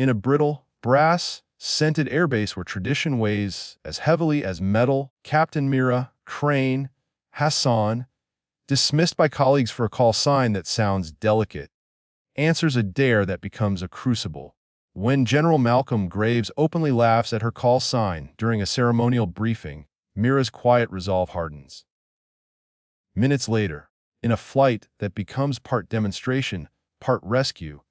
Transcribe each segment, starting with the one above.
in a brittle, brass-scented airbase where tradition weighs as heavily as metal, Captain Mira, Crane, Hassan, dismissed by colleagues for a call sign that sounds delicate, answers a dare that becomes a crucible. When General Malcolm Graves openly laughs at her call sign during a ceremonial briefing, Mira's quiet resolve hardens. Minutes later, in a flight that becomes part demonstration, part rescue,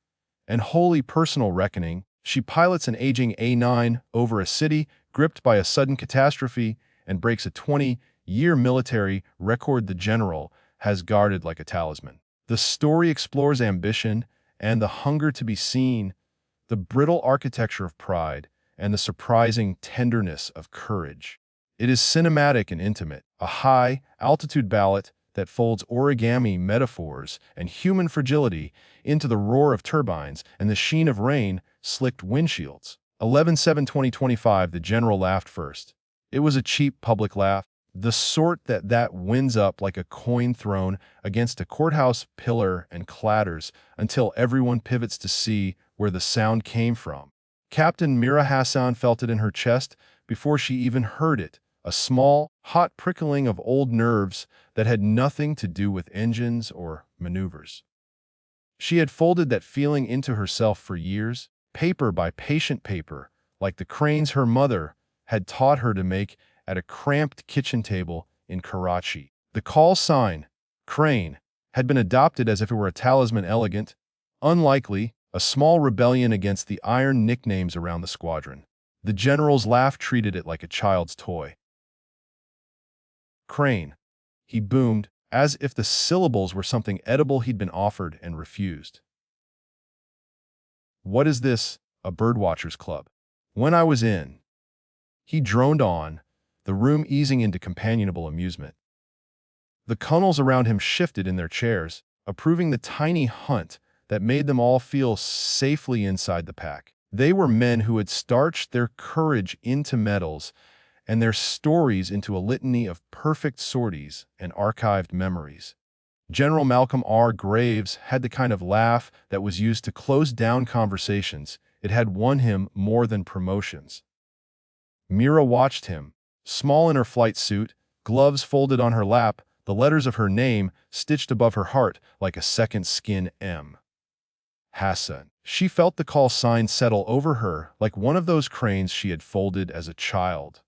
and wholly personal reckoning, she pilots an aging A9 over a city gripped by a sudden catastrophe and breaks a 20-year military record the general has guarded like a talisman. The story explores ambition and the hunger to be seen, the brittle architecture of pride, and the surprising tenderness of courage. It is cinematic and intimate, a high-altitude ballad that folds origami metaphors and human fragility into the roar of turbines and the sheen of rain-slicked windshields. 11/7/2025, the general laughed first. It was a cheap public laugh, the sort that winds up like a coin thrown against a courthouse pillar and clatters until everyone pivots to see where the sound came from. Captain Mira Hassan felt it in her chest before she even heard it, a small, hot prickling of old nerves that had nothing to do with engines or maneuvers. She had folded that feeling into herself for years, paper by patient paper, like the cranes her mother had taught her to make at a cramped kitchen table in Karachi. The call sign, Crane, had been adopted as if it were a talisman, elegant, unlikely, a small rebellion against the iron nicknames around the squadron. The general's laugh treated it like a child's toy. Crane, he boomed, as if the syllables were something edible he'd been offered and refused. What is this, a birdwatcher's club? When I was in, he droned on, the room easing into companionable amusement. The colonels around him shifted in their chairs, approving the tiny hunt that made them all feel safely inside the pack. They were men who had starched their courage into medals and their stories into a litany of perfect sorties and archived memories. General Malcolm R. Graves had the kind of laugh that was used to close down conversations. It had won him more than promotions. Mira watched him, small in her flight suit, gloves folded on her lap, the letters of her name stitched above her heart like a second skin M. Hassan. She felt the call sign settle over her like one of those cranes she had folded as a child.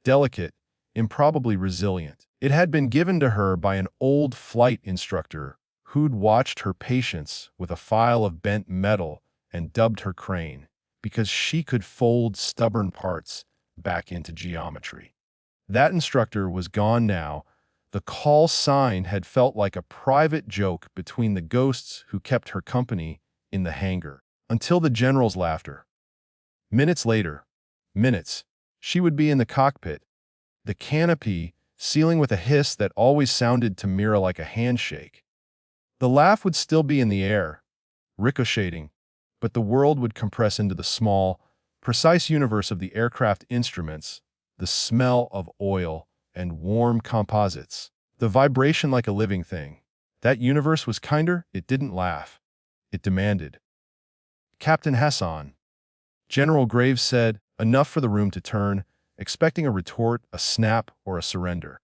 Delicate, improbably resilient. It had been given to her by an old flight instructor who'd watched her patience with a file of bent metal and dubbed her Crane because she could fold stubborn parts back into geometry. That instructor was gone now. The call sign had felt like a private joke between the ghosts who kept her company in the hangar, until the general's laughter. Minutes later, she would be in the cockpit, the canopy sealing with a hiss that always sounded to Mira like a handshake. The laugh would still be in the air, ricocheting, but the world would compress into the small, precise universe of the aircraft instruments, the smell of oil and warm composites, the vibration like a living thing. That universe was kinder. It didn't laugh. It demanded. Captain Hassan. General Graves said, enough for the room to turn, expecting a retort, a snap, or a surrender.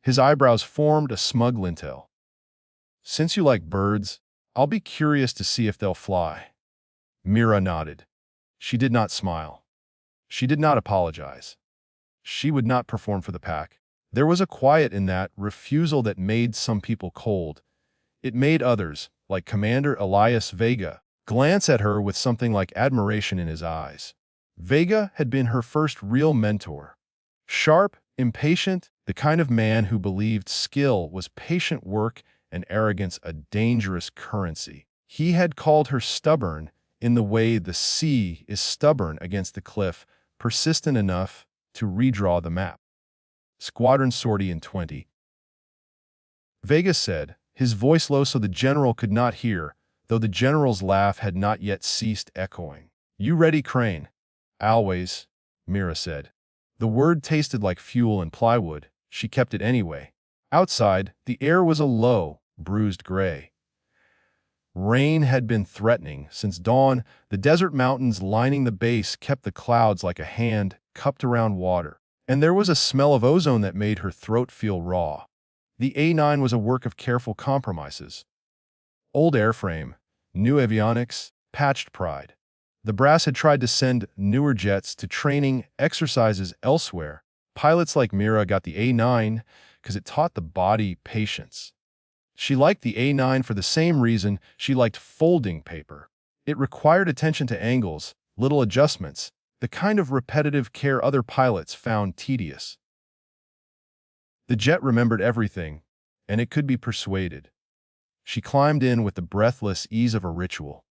His eyebrows formed a smug lintel. Since you like birds, I'll be curious to see if they'll fly. Mira nodded. She did not smile. She did not apologize. She would not perform for the pack. There was a quiet in that refusal that made some people cold. It made others, like Commander Elias Vega, glance at her with something like admiration in his eyes. Vega had been her first real mentor. Sharp, impatient, the kind of man who believed skill was patient work and arrogance a dangerous currency. He had called her stubborn in the way the sea is stubborn against the cliff, persistent enough to redraw the map. Squadron sortie in 20. Vega said, his voice low so the general could not hear, though the general's laugh had not yet ceased echoing. You ready, Crane? Always, Mira said. The word tasted like fuel and plywood. She kept it anyway. Outside, the air was a low, bruised gray. Rain had been threatening since dawn. The desert mountains lining the base kept the clouds like a hand cupped around water, and there was a smell of ozone that made her throat feel raw. The A9 was a work of careful compromises. Old airframe, new avionics, patched pride. The brass had tried to send newer jets to training exercises elsewhere. Pilots like Mira got the A9 because it taught the body patience. She liked the A9 for the same reason she liked folding paper. It required attention to angles, little adjustments, the kind of repetitive care other pilots found tedious. The jet remembered everything, and it could be persuaded. She climbed in with the breathless ease of a ritual.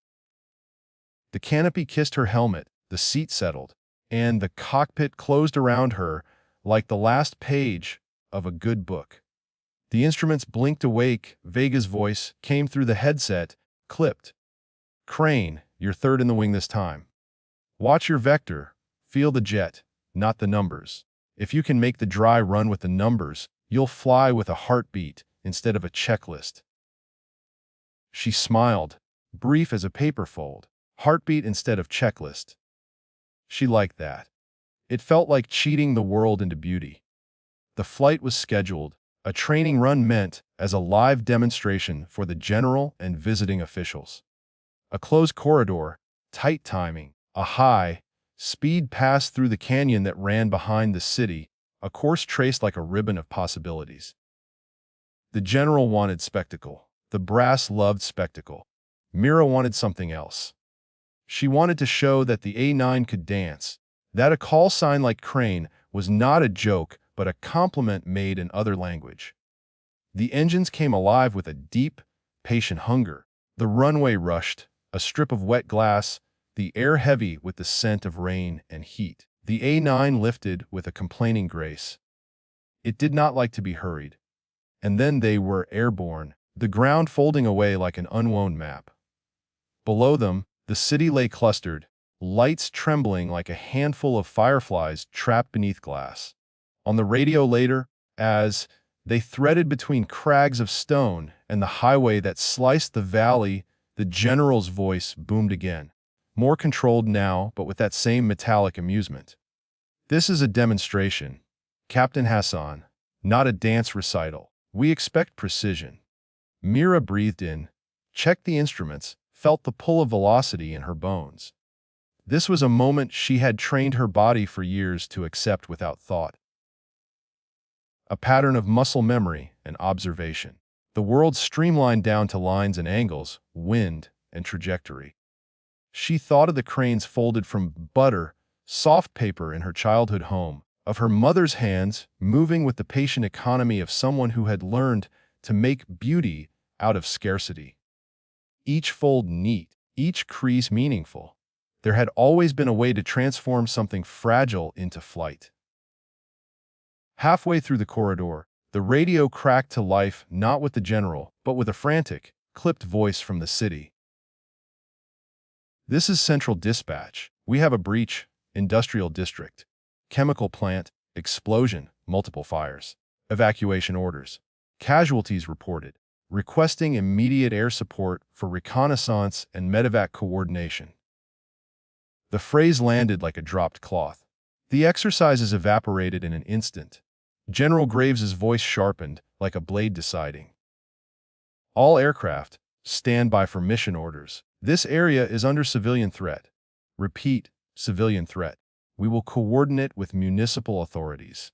The canopy kissed her helmet, the seat settled, and the cockpit closed around her like the last page of a good book. The instruments blinked awake. Vega's voice came through the headset, clipped. "Crane, you're third in the wing this time. Watch your vector. Feel the jet, not the numbers. If you can make the dry run with the numbers, you'll fly with a heartbeat instead of a checklist." She smiled, brief as a paper fold. Heartbeat instead of checklist. She liked that. It felt like cheating the world into beauty. The flight was scheduled. A training run meant as a live demonstration for the general and visiting officials. A closed corridor, tight timing, a high-speed pass through the canyon that ran behind the city, a course traced like a ribbon of possibilities. The general wanted spectacle. The brass loved spectacle. Mira wanted something else. She wanted to show that the A9 could dance, that a call sign like Crane was not a joke but a compliment made in other language. The engines came alive with a deep, patient hunger. The runway rushed, a strip of wet glass, the air heavy with the scent of rain and heat. The A9 lifted with a complaining grace. It did not like to be hurried. And then they were airborne, the ground folding away like an unwound map. Below them, the city lay clustered, lights trembling like a handful of fireflies trapped beneath glass. On the radio later, as they threaded between crags of stone and the highway that sliced the valley, the general's voice boomed again. More controlled now, but with that same metallic amusement. "This is a demonstration, Captain Hassan, not a dance recital. We expect precision." Mira breathed in, checked the instruments, felt the pull of velocity in her bones. This was a moment she had trained her body for years to accept without thought. A pattern of muscle memory and observation. The world streamlined down to lines and angles, wind and trajectory. She thought of the cranes folded from butter, soft paper in her childhood home, of her mother's hands moving with the patient economy of someone who had learned to make beauty out of scarcity. Each fold neat, each crease meaningful. There had always been a way to transform something fragile into flight. Halfway through the corridor, the radio cracked to life, not with the general, but with a frantic, clipped voice from the city. "This is Central Dispatch. We have a breach, industrial district, chemical plant, explosion, multiple fires, evacuation orders, casualties reported, requesting immediate air support for reconnaissance and medevac coordination." The phrase landed like a dropped cloth. The exercises evaporated in an instant. General Graves's voice sharpened, like a blade deciding. "All aircraft, stand by for mission orders. This area is under civilian threat. Repeat, civilian threat. We will coordinate with municipal authorities."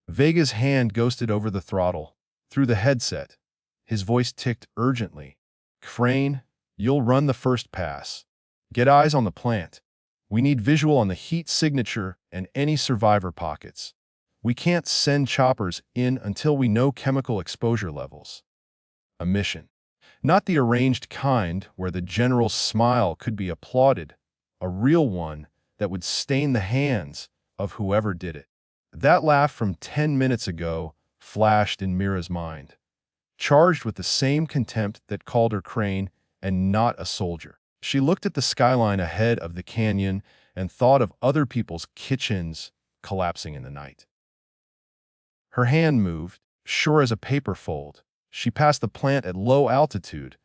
Vega's hand ghosted over the throttle, through the headset. His voice ticked urgently. "Crane, you'll run the first pass. Get eyes on the plant. We need visual on the heat signature and any survivor pockets. We can't send choppers in until we know chemical exposure levels." A mission. Not the arranged kind where the general's smile could be applauded, a real one that would stain the hands of whoever did it. That laugh from 10 minutes ago flashed in Mira's mind, charged with the same contempt that called her Crane and not a soldier. She looked at the skyline ahead of the canyon and thought of other people's kitchens collapsing in the night. Her hand moved, sure as a paper fold. She passed the plant at low altitude,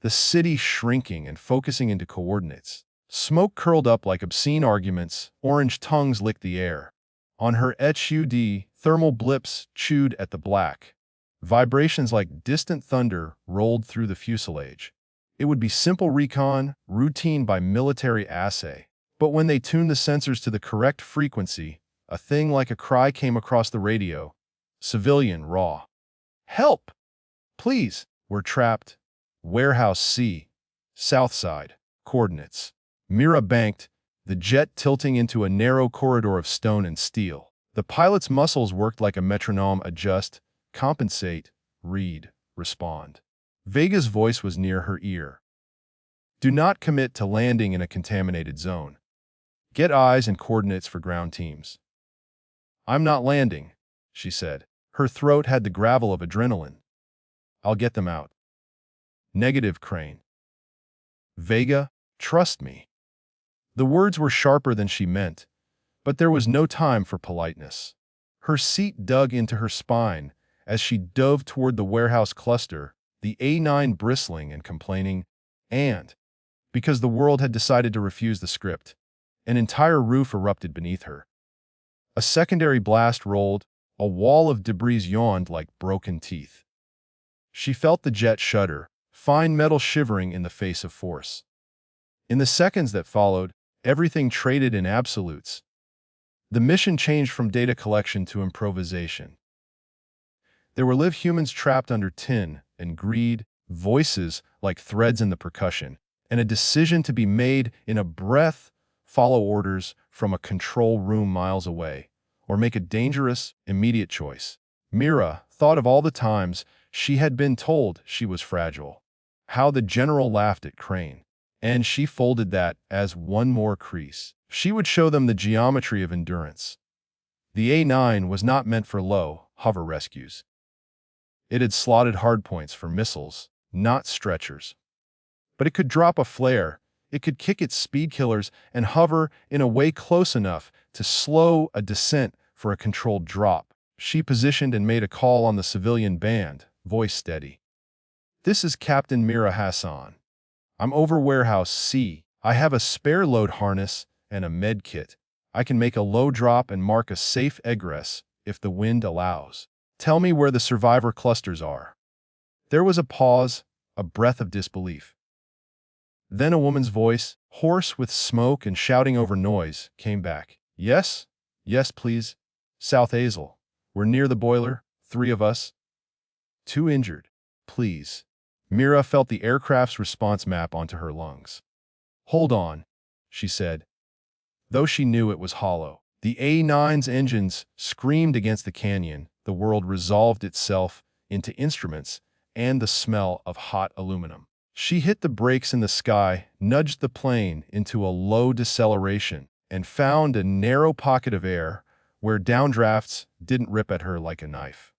the city shrinking and focusing into coordinates. Smoke curled up like obscene arguments, orange tongues licked the air. On her HUD, thermal blips chewed at the black. Vibrations like distant thunder rolled through the fuselage. It would be simple recon, routine by military assay. But when they tuned the sensors to the correct frequency, a thing like a cry came across the radio. Civilian, raw. Help! Please, we're trapped. Warehouse C. South side. Coordinates. Mira banked, the jet tilting into a narrow corridor of stone and steel. The pilot's muscles worked like a metronome: adjust, compensate, read, respond. Vega's voice was near her ear. Do not commit to landing in a contaminated zone. Get eyes and coordinates for ground teams. I'm not landing, she said. Her throat had the gravel of adrenaline. I'll get them out. Negative, Crane. Vega, trust me. The words were sharper than she meant, but there was no time for politeness. Her seat dug into her spine as she dove toward the warehouse cluster, the A9 bristling and complaining, and, because the world had decided to refuse the script, an entire roof erupted beneath her. A secondary blast rolled, a wall of debris yawned like broken teeth. She felt the jet shudder, fine metal shivering in the face of force. In the seconds that followed, everything traded in absolutes. The mission changed from data collection to improvisation. There were live humans trapped under tin and greed, voices like threads in the percussion, and a decision to be made in a breath: follow orders from a control room miles away, or make a dangerous, immediate choice. Mira thought of all the times she had been told she was fragile, how the general laughed at Crane, and she folded that as one more crease. She would show them the geometry of endurance. The A9 was not meant for low, hover rescues. It had slotted hardpoints for missiles, not stretchers. But it could drop a flare, it could kick its speed killers and hover in a way close enough to slow a descent for a controlled drop. She positioned and made a call on the civilian band, voice steady. This is Captain Mira Hassan. I'm over Warehouse C. I have a spare load harness and a med kit. I can make a low drop and mark a safe egress if the wind allows. Tell me where the survivor clusters are. There was a pause, a breath of disbelief. Then a woman's voice, hoarse with smoke and shouting over noise, came back. Yes, please. South Azel. We're near the boiler, 3 of us. 2 injured. Please. Mira felt the aircraft's response map onto her lungs. Hold on, she said, though she knew it was hollow. The A9's engines screamed against the canyon. The world resolved itself into instruments and the smell of hot aluminum. She hit the brakes in the sky, nudged the plane into a low deceleration, and found a narrow pocket of air where downdrafts didn't rip at her like a knife.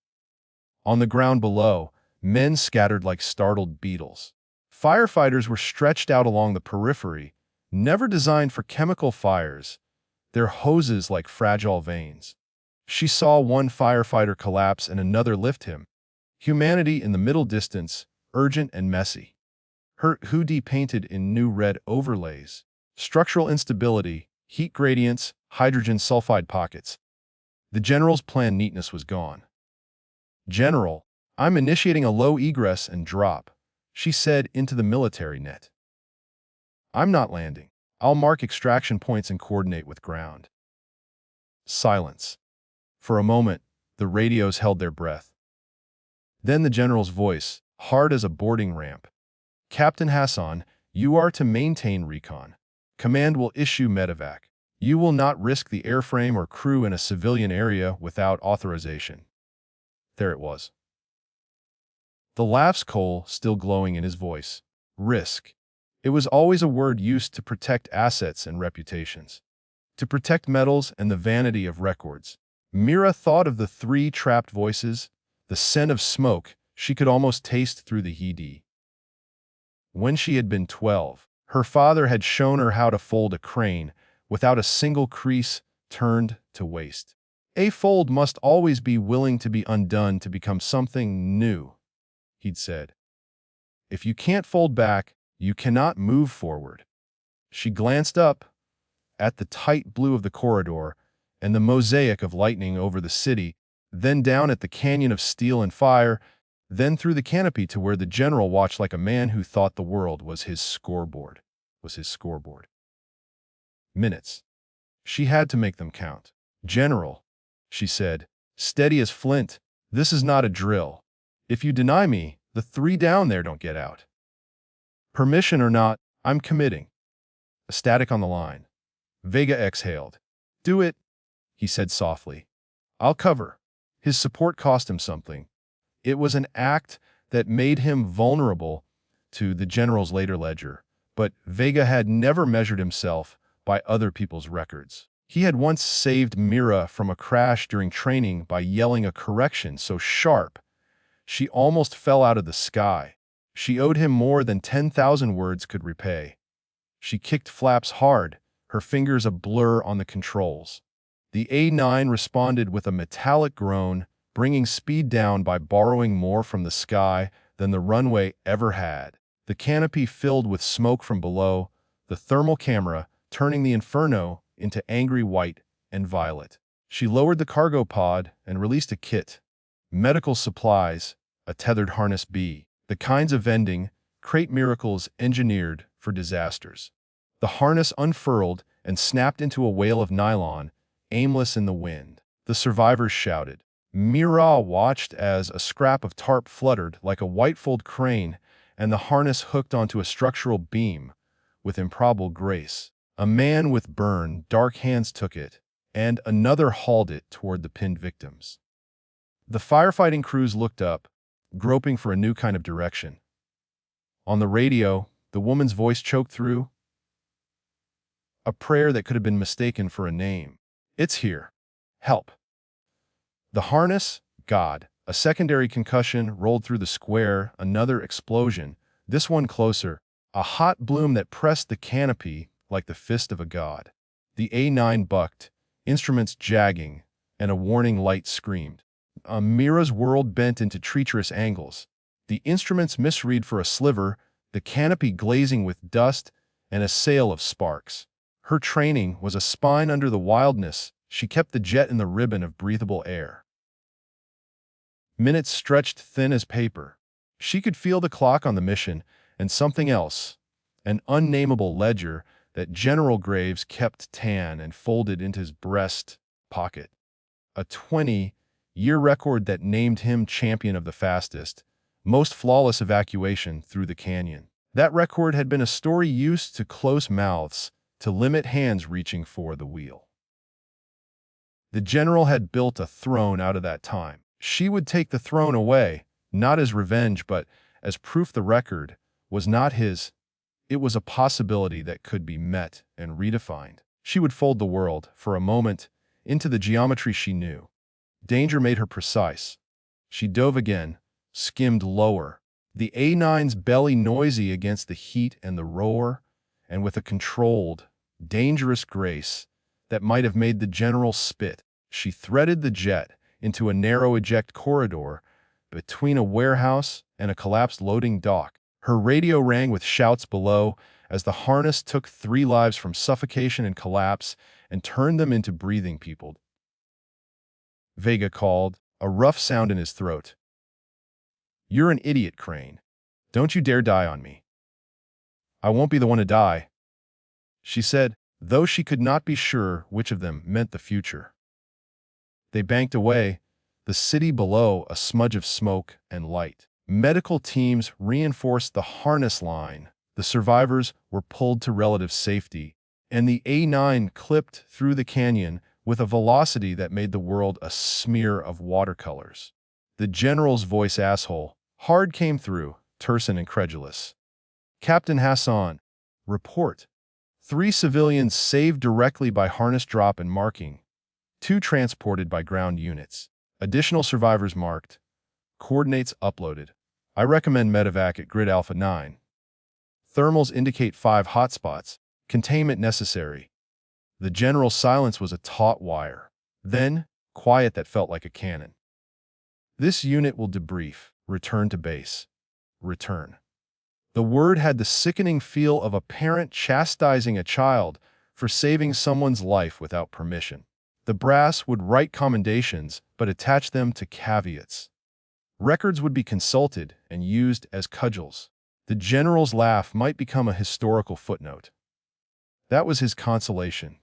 On the ground below, men scattered like startled beetles. Firefighters were stretched out along the periphery, never designed for chemical fires, their hoses like fragile veins. She saw one firefighter collapse and another lift him. Humanity in the middle distance, urgent and messy. Her hoodie painted in new red overlays. Structural instability, heat gradients, hydrogen sulfide pockets. The general's planned neatness was gone. General, I'm initiating a low egress and drop, she said into the military net. I'm not landing. I'll mark extraction points and coordinate with ground. Silence. For a moment, the radios held their breath. Then the general's voice, hard as a boarding ramp. Captain Hassan, you are to maintain recon. Command will issue medevac. You will not risk the airframe or crew in a civilian area without authorization. There it was. The laugh's coal still glowing in his voice. Risk. It was always a word used to protect assets and reputations. To protect medals and the vanity of records. Mira thought of the 3 trapped voices, the scent of smoke she could almost taste through the heat. When she had been 12, her father had shown her how to fold a crane without a single crease turned to waste. A fold must always be willing to be undone to become something new, he'd said. If you can't fold back, you cannot move forward. She glanced up at the tight blue of the corridor and the mosaic of lightning over the city, then down at the canyon of steel and fire, then through the canopy to where the general watched like a man who thought the world was his scoreboard. Minutes. She had to make them count. "General," she said, steady as flint, "this is not a drill. If you deny me, the 3 down there don't get out. Permission or not, I'm committing." A static on the line. Vega exhaled. "Do it," he said softly. "I'll cover." His support cost him something. It was an act that made him vulnerable to the general's later ledger, but Vega had never measured himself by other people's records. He had once saved Mira from a crash during training by yelling a correction so sharp she almost fell out of the sky. She owed him more than 10,000 words could repay. She kicked flaps hard, her fingers a blur on the controls. The A9 responded with a metallic groan, bringing speed down by borrowing more from the sky than the runway ever had. The canopy filled with smoke from below, the thermal camera turning the inferno into angry white and violet. She lowered the cargo pod and released a kit. Medical supplies, a tethered harness B, the kinds of vending, crate miracles engineered for disasters. The harness unfurled and snapped into a whale of nylon, aimless in the wind. The survivors shouted. Mira watched as a scrap of tarp fluttered like a white-fold crane and the harness hooked onto a structural beam with improbable grace. A man with dark hands took it, and another hauled it toward the pinned victims. The firefighting crews looked up, groping for a new kind of direction. On the radio, the woman's voice choked through a prayer that could have been mistaken for a name. "It's here. Help." The harness, God, a secondary concussion rolled through the square, another explosion, this one closer, a hot bloom that pressed the canopy like the fist of a god. The A9 bucked, instruments jagging, and a warning light screamed. Mira's world bent into treacherous angles. The instruments misread for a sliver, the canopy glazing with dust, and a sail of sparks. Her training was a spine under the wildness. She kept the jet in the ribbon of breathable air. Minutes stretched thin as paper. She could feel the clock on the mission, and something else, an unnameable ledger that General Graves kept tan and folded into his breast pocket. A 20-year record that named him champion of the fastest, most flawless evacuation through the canyon. That record had been a story used to close mouths, to limit hands reaching for the wheel. The general had built a throne out of that time. She would take the throne away, not as revenge but as proof the record was not his. It was a possibility that could be met and redefined. She would fold the world, for a moment, into the geometry she knew. Danger made her precise. She dove again, skimmed lower, the A9's belly noisy against the heat and the roar, and with a controlled, dangerous grace that might have made the general spit, she threaded the jet into a narrow eject corridor between a warehouse and a collapsed loading dock. Her radio rang with shouts below as the harness took 3 lives from suffocation and collapse and turned them into breathing people. Vega called, a rough sound in his throat. "You're an idiot, Crane. Don't you dare die on me." "I won't be the one to die," she said, though she could not be sure which of them meant the future. They banked away, the city below a smudge of smoke and light. Medical teams reinforced the harness line, the survivors were pulled to relative safety, and the A9 clipped through the canyon with a velocity that made the world a smear of watercolors. The general's voice hard came through, terse and incredulous. "Captain Hassan, report. 3 civilians saved directly by harness drop and marking, 2 transported by ground units. Additional survivors marked. Coordinates uploaded. I recommend medevac at grid Alpha 9. Thermals indicate 5 hotspots. Containment necessary." The general's silence was a taut wire. Then, quiet that felt like a cannon. "This unit will debrief. Return to base. Return." The word had the sickening feel of a parent chastising a child for saving someone's life without permission. The brass would write commendations, but attach them to caveats. Records would be consulted and used as cudgels. The general's laugh might become a historical footnote. That was his consolation.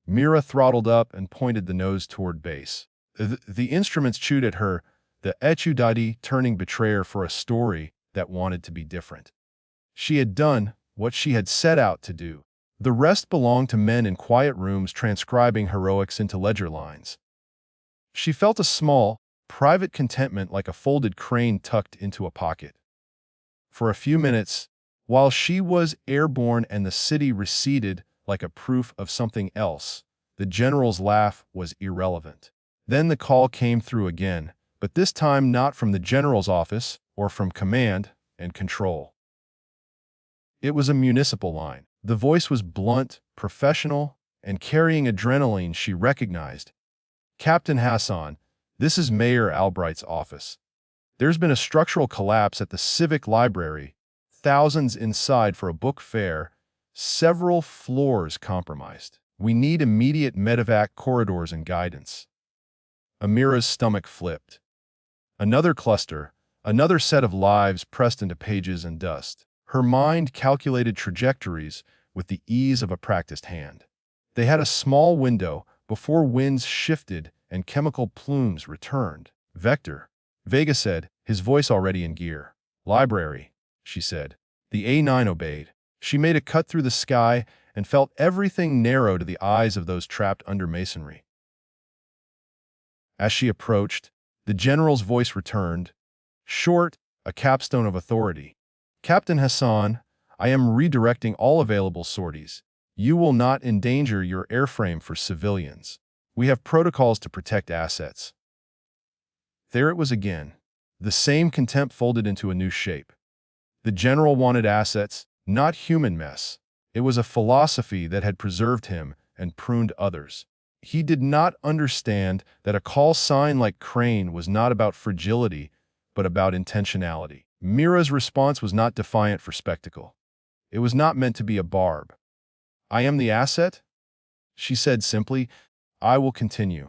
Mira throttled up and pointed the nose toward base. The instruments chewed at her, the etudiante turning betrayer for a story that wanted to be different. She had done what she had set out to do. The rest belonged to men in quiet rooms transcribing heroics into ledger lines. She felt a small, private contentment like a folded crane tucked into a pocket. For a few minutes, while she was airborne and the city receded like a proof of something else, the general's laugh was irrelevant. Then the call came through again, but this time not from the general's office or from command and control. It was a municipal line. The voice was blunt, professional, and carrying adrenaline she recognized. "Captain Hassan, this is Mayor Albright's office. There's been a structural collapse at the Civic Library, thousands inside for a book fair, several floors compromised. We need immediate medevac corridors and guidance." Amira's stomach flipped. Another cluster, another set of lives pressed into pages and dust. Her mind calculated trajectories with the ease of a practiced hand. They had a small window before winds shifted and chemical plumes returned. "Vector," Vega said, his voice already in gear. "Library," she said. The A9 obeyed. She made a cut through the sky and felt everything narrow to the eyes of those trapped under masonry. As she approached, the general's voice returned, short, a capstone of authority. "Captain Hassan, I am redirecting all available sorties. You will not endanger your airframe for civilians. We have protocols to protect assets." There it was again, the same contempt folded into a new shape. The general wanted assets, not human mess. It was a philosophy that had preserved him and pruned others. He did not understand that a call sign like Crane was not about fragility, but about intentionality. Mira's response was not defiant for spectacle. It was not meant to be a barb. "I am the asset," she said simply. "I will continue."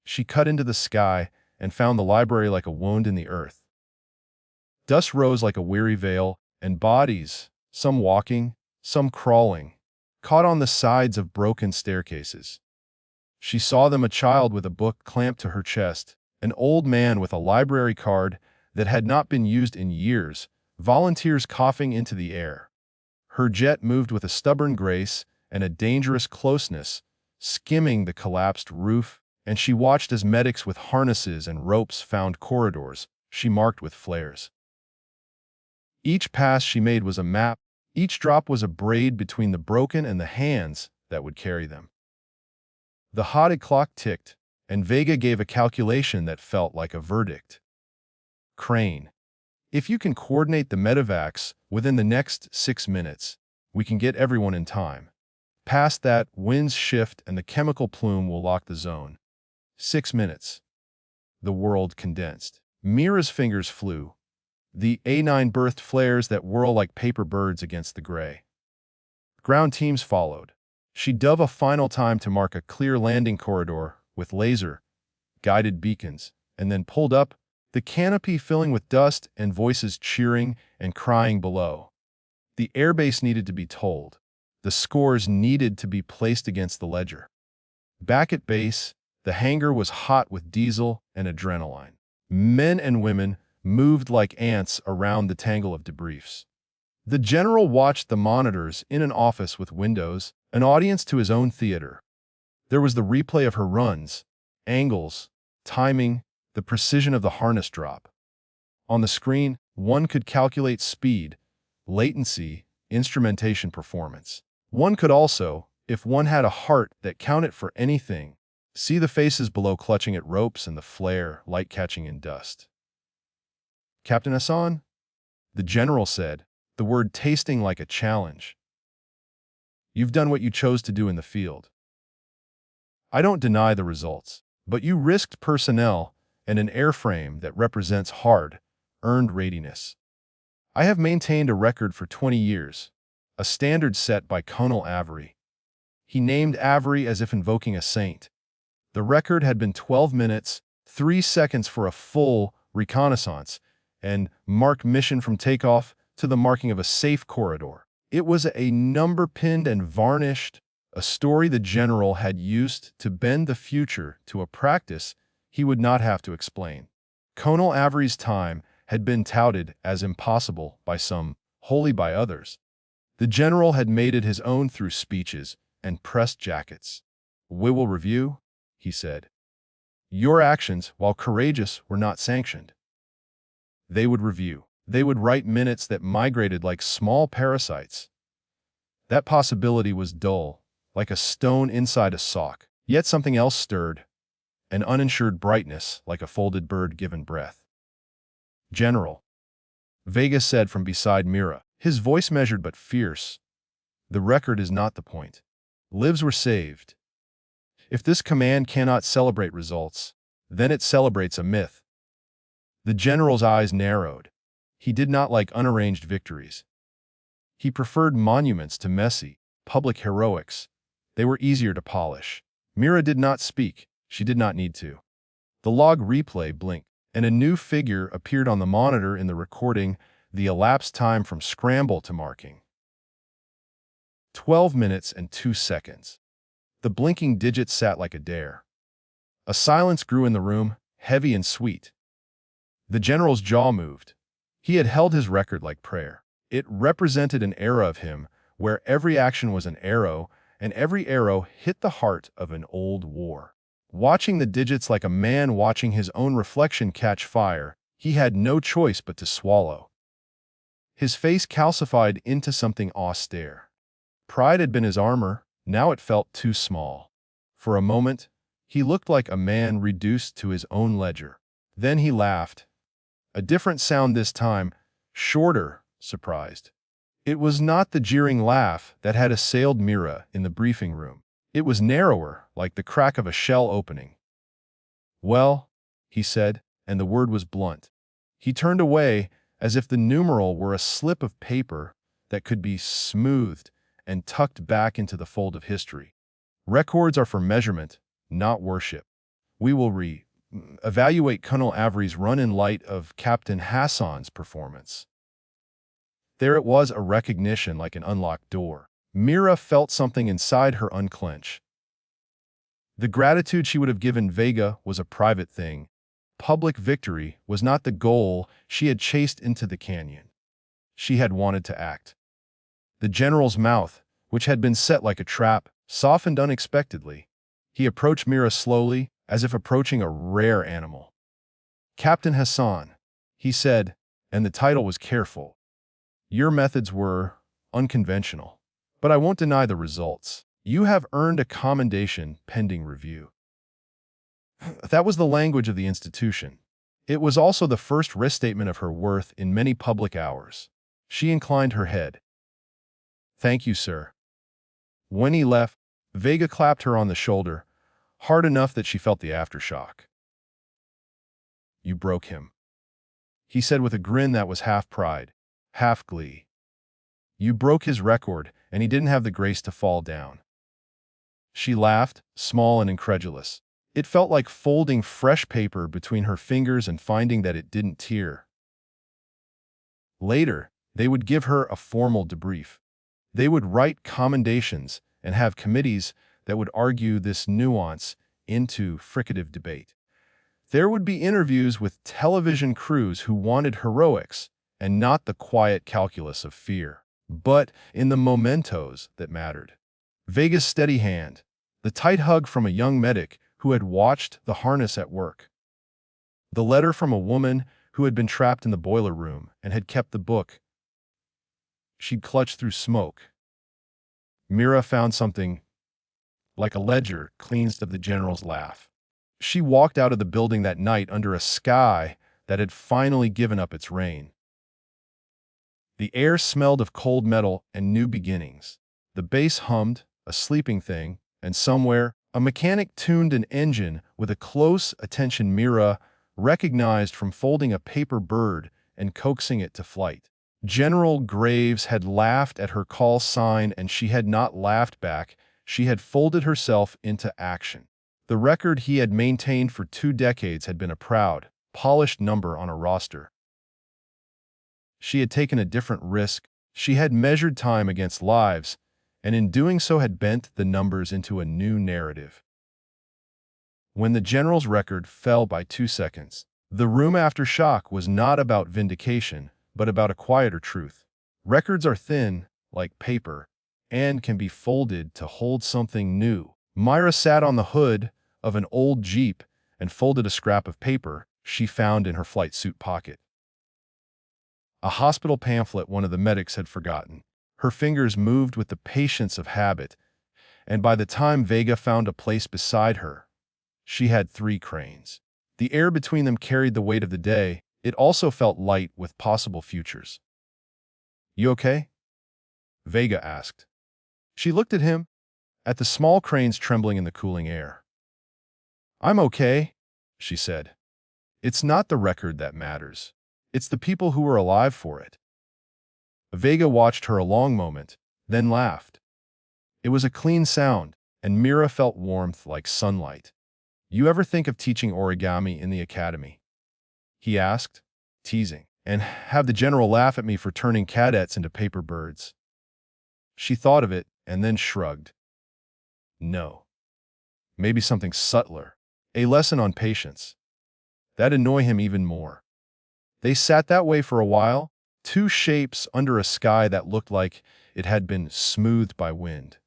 She cut into the sky and found the library like a wound in the earth. Dust rose like a weary veil, and bodies, some walking, some crawling, caught on the sides of broken staircases. She saw them, a child with a book clamped to her chest, an old man with a library card that had not been used in years, volunteers coughing into the air. Her jet moved with a stubborn grace and a dangerous closeness, skimming the collapsed roof, and she watched as medics with harnesses and ropes found corridors she marked with flares. Each pass she made was a map, each drop was a braid between the broken and the hands that would carry them. The hotted clock ticked, and Vega gave a calculation that felt like a verdict. "Crane, if you can coordinate the medevacs within the next 6 minutes, we can get everyone in time. Past that, winds shift and the chemical plume will lock the zone. 6 minutes." The world condensed. Mira's fingers flew. The A9 birthed flares that whirl like paper birds against the gray. Ground teams followed. She dove a final time to mark a clear landing corridor with laser-guided beacons, and then pulled up, the canopy filling with dust and voices cheering and crying below. The airbase needed to be told. The scores needed to be placed against the ledger. Back at base, the hangar was hot with diesel and adrenaline. Men and women moved like ants around the tangle of debriefs. The general watched the monitors in an office with windows, an audience to his own theater. There was the replay of her runs, angles, timing, the precision of the harness drop. On the screen, one could calculate speed, latency, instrumentation performance. One could also, if one had a heart that counted for anything, see the faces below clutching at ropes and the flare, light catching in dust. "Captain Hassan?" the general said, the word tasting like a challenge. "You've done what you chose to do in the field. I don't deny the results, but you risked personnel and an airframe that represents hard, earned readiness. I have maintained a record for 20 years, a standard set by Colonel Avery. He named Avery as if invoking a saint. The record had been 12 minutes, 3 seconds for a full reconnaissance, and marked mission from takeoff to the marking of a safe corridor. It was a number pinned and varnished, a story the general had used to bend the future to a practice he would not have to explain. Colonel Avery's time had been touted as impossible by some, wholly by others. The general had made it his own through speeches and press jackets. "We will review," he said. "Your actions, while courageous, were not sanctioned." They would review. They would write minutes that migrated like small parasites. That possibility was dull, like a stone inside a sock. Yet something else stirred, an uninsured brightness like a folded bird given breath. "General," Vega said from beside Mira, his voice measured but fierce, "the record is not the point. Lives were saved. If this command cannot celebrate results, then it celebrates a myth." The general's eyes narrowed. He did not like unarranged victories. He preferred monuments to messy, public heroics. They were easier to polish. Mira did not speak. She did not need to. The log replay blinked, and a new figure appeared on the monitor in the recording, the elapsed time from scramble to marking. 12 minutes and 2 seconds. The blinking digits sat like a dare. A silence grew in the room, heavy and sweet. The general's jaw moved. He had held his record like prayer. It represented an era of him where every action was an arrow, and every arrow hit the heart of an old war. Watching the digits like a man watching his own reflection catch fire, he had no choice but to swallow. His face calcified into something austere. Pride had been his armor, now it felt too small. For a moment, he looked like a man reduced to his own ledger. Then he laughed. A different sound this time, shorter, surprised. It was not the jeering laugh that had assailed Mira in the briefing room. It was narrower, like the crack of a shell opening. "Well," he said, and the word was blunt. He turned away, as if the numeral were a slip of paper that could be smoothed and tucked back into the fold of history. "Records are for measurement, not worship. We will evaluate Colonel Avery's run in light of Captain Hassan's performance." There it was, a recognition like an unlocked door. Mira felt something inside her unclench. The gratitude she would have given Vega was a private thing. Public victory was not the goal she had chased into the canyon. She had wanted to act. The general's mouth, which had been set like a trap, softened unexpectedly. He approached Mira slowly, as if approaching a rare animal. "Captain Hassan," he said, and the title was careful. "Your methods were unconventional, but I won't deny the results. You have earned a commendation pending review." That was the language of the institution. It was also the first restatement of her worth in many public hours. She inclined her head. "Thank you, sir." When he left, Vega clapped her on the shoulder, hard enough that she felt the aftershock. "You broke him," he said with a grin that was half pride, half glee. "You broke his record, and he didn't have the grace to fall down." She laughed, small and incredulous. It felt like folding fresh paper between her fingers and finding that it didn't tear. Later, they would give her a formal debrief. They would write commendations and have committees that would argue this nuance into fricative debate. There would be interviews with television crews who wanted heroics and not the quiet calculus of fear, but in the mementos that mattered. Vega's steady hand, the tight hug from a young medic who had watched the harness at work. The letter from a woman who had been trapped in the boiler room and had kept the book she'd clutched through smoke. Mira found something like a ledger cleansed of the general's laugh. She walked out of the building that night under a sky that had finally given up its rain. The air smelled of cold metal and new beginnings. The bass hummed, a sleeping thing, and somewhere, a mechanic tuned an engine with a close attention Mira recognized from folding a paper bird and coaxing it to flight. General Graves had laughed at her call sign, and she had not laughed back. She had folded herself into action. The record he had maintained for 2 decades had been a proud, polished number on a roster. She had taken a different risk. She had measured time against lives, and in doing so had bent the numbers into a new narrative. When the general's record fell by 2 seconds, the room after shock was not about vindication, but about a quieter truth. Records are thin, like paper, and can be folded to hold something new. Myra sat on the hood of an old Jeep and folded a scrap of paper she found in her flight suit pocket. A hospital pamphlet one of the medics had forgotten. Her fingers moved with the patience of habit, and by the time Vega found a place beside her, she had 3 cranes. The air between them carried the weight of the day. It also felt light with possible futures. "You okay?" Vega asked. She looked at him, at the small cranes trembling in the cooling air. "I'm okay," she said. "It's not the record that matters. It's the people who are alive for it." Vega watched her a long moment, then laughed. It was a clean sound, and Mira felt warmth like sunlight. "You ever think of teaching origami in the academy?" he asked, teasing, "and have the general laugh at me for turning cadets into paper birds?" She thought of it and then shrugged. No. Maybe something subtler. A lesson on patience. That'd annoy him even more. They sat that way for a while, 2 shapes under a sky that looked like it had been smoothed by wind.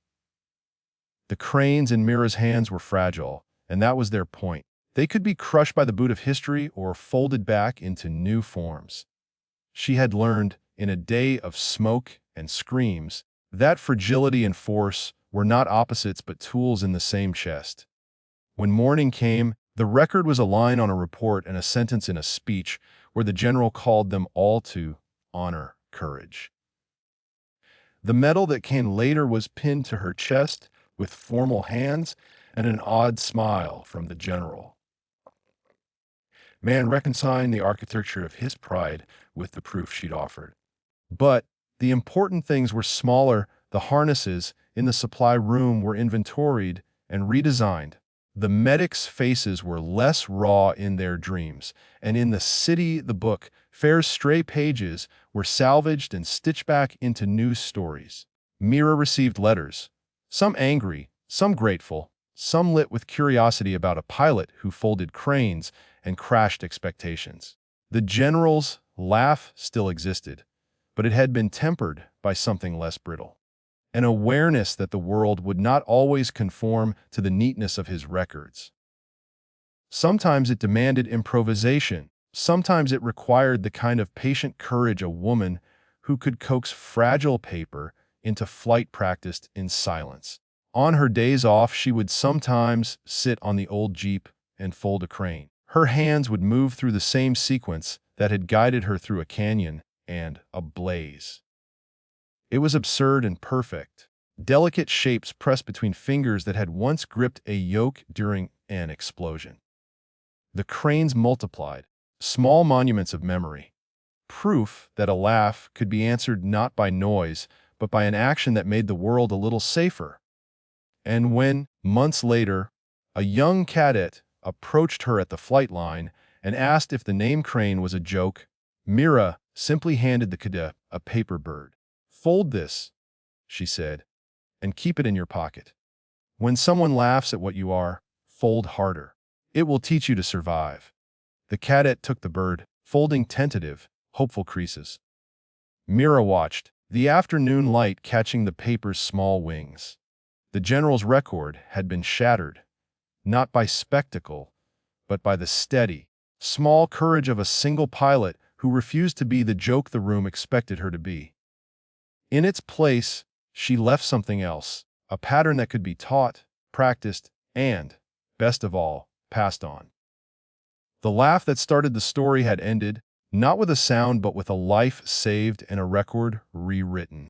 The cranes in Mira's hands were fragile, and that was their point. They could be crushed by the boot of history or folded back into new forms. She had learned, in a day of smoke and screams, that fragility and force were not opposites but tools in the same chest. When morning came, the record was a line on a report and a sentence in a speech where the general called them all to honor courage. The medal that came later was pinned to her chest with formal hands and an odd smile from the general. Man reconciling the architecture of his pride with the proof she'd offered. But the important things were smaller. The harnesses in the supply room were inventoried and redesigned. The medics' faces were less raw in their dreams, and in the city, the book, Fair's stray pages, were salvaged and stitched back into news stories. Mira received letters, some angry, some grateful, some lit with curiosity about a pilot who folded cranes and crashed expectations. The general's laugh still existed, but it had been tempered by something less brittle. An awareness that the world would not always conform to the neatness of his records. Sometimes it demanded improvisation. Sometimes it required the kind of patient courage a woman who could coax fragile paper into flight practiced in silence. On her days off, she would sometimes sit on the old Jeep and fold a crane. Her hands would move through the same sequence that had guided her through a canyon and a blaze. It was absurd and perfect. Delicate shapes pressed between fingers that had once gripped a yoke during an explosion. The cranes multiplied, small monuments of memory. Proof that a laugh could be answered not by noise, but by an action that made the world a little safer. And when, months later, a young cadet approached her at the flight line and asked if the name crane was a joke, Mira simply handed the cadet a paper bird. "Fold this," she said, "and keep it in your pocket. When someone laughs at what you are, fold harder. It will teach you to survive." The cadet took the bird, folding tentative, hopeful creases. Mira watched, the afternoon light catching the paper's small wings. The general's record had been shattered, not by spectacle, but by the steady, small courage of a single pilot who refused to be the joke the room expected her to be. In its place, she left something else, a pattern that could be taught, practiced, and, best of all, passed on. The laugh that started the story had ended, not with a sound but with a life saved and a record rewritten.